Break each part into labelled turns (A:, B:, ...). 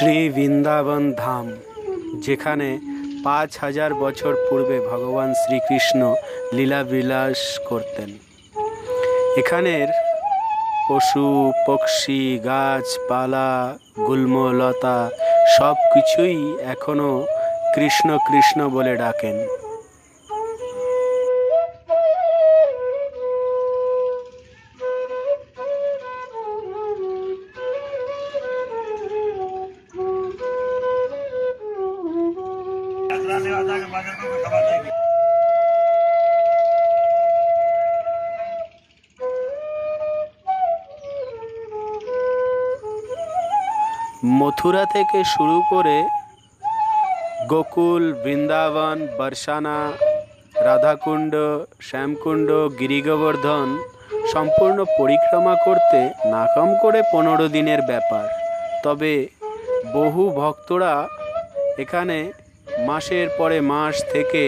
A: শ্রী বৃন্দাবন ধাম, যেখানে ৫,০০০ বছর পূর্বে ভগবান শ্রীকৃষ্ণ লীলাবিলাস করতেন। এখানের পশু পক্ষী, গাছপালা, গুল্মলতা সব কিছুই এখনো কৃষ্ণ কৃষ্ণ বলে ডাকেন। মথুরা থেকে শুরু করে গোকুল, বৃন্দাবন, বর্ষানা, রাধাকুণ্ড, শ্যামকুণ্ড, গিরিগোবর্ধন সম্পূর্ণ পরিক্রমা করতে না কম করে ১৫ দিনের ব্যাপার। তবে বহু ভক্তরা এখানে মাসের পরে মাস থেকে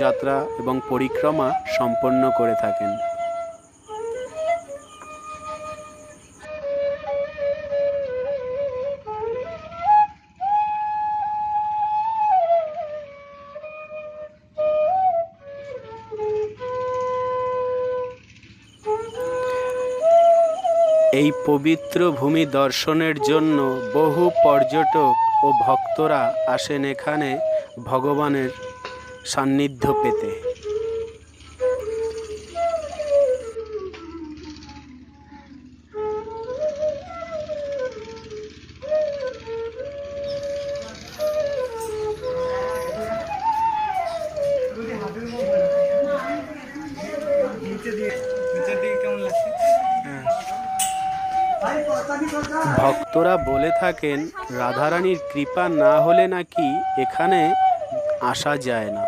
A: যাত্রা এবং পরিক্রমা সম্পন্ন করে থাকেন। এই পবিত্র ভূমি দর্শনের জন্য বহু পর্যটক ও ভক্তরা আসেন এখানে ভগবানের সান্নিধ্য পেতে। ভক্তরা বলে থাকেন রাধারানীর কৃপা না হলে নাকি এখানে আসা যায় না।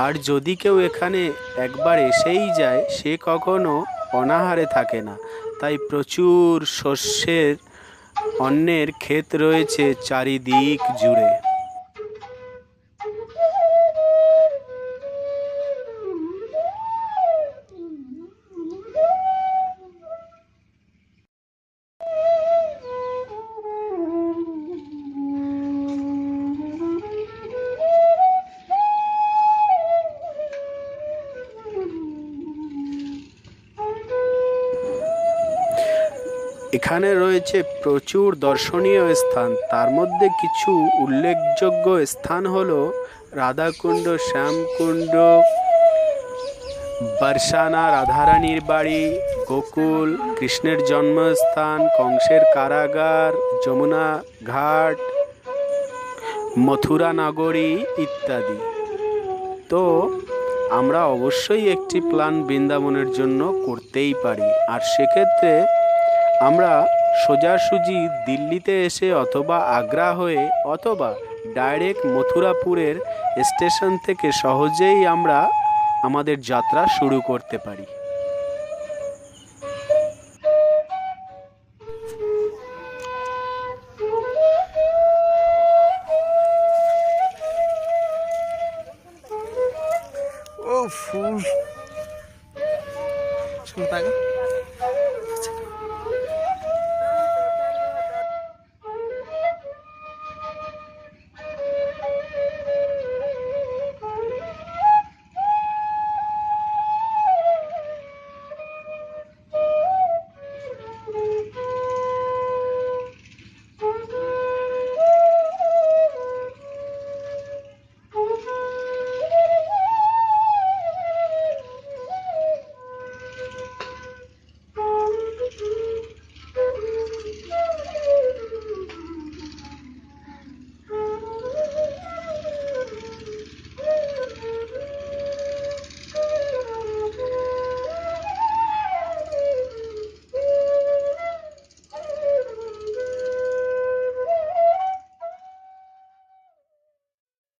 A: আর যদি কেউ এখানে একবার এসেই যায়, সে কখনো অনাহারে থাকে না। তাই প্রচুর শস্যের, অন্নের ক্ষেত রয়েছে চারিদিক জুড়ে। এখানে রয়েছে প্রচুর দর্শনীয় স্থান। তার মধ্যে কিছু উল্লেখযোগ্য স্থান হলো রাধাকুণ্ড, শ্যামকুণ্ড, বর্ষানা রাধারানীর বাড়ি, গোকুল কৃষ্ণের জন্মস্থান, কংসের কারাগার, যমুনা ঘাট, মথুরা নগরী ইত্যাদি। তো আমরা অবশ্যই একটি প্ল্যান বৃন্দাবনের জন্য করতেই পারি। আর সেক্ষেত্রে আমরা সোজাসুজি দিল্লিতে এসে অথবা আগ্রা হয়ে অথবা ডাইরেক্ট মথুরাপুরের স্টেশন থেকে সহজেই আমরা আমাদের যাত্রা শুরু করতে পারি।
B: ও ফুল শুনতে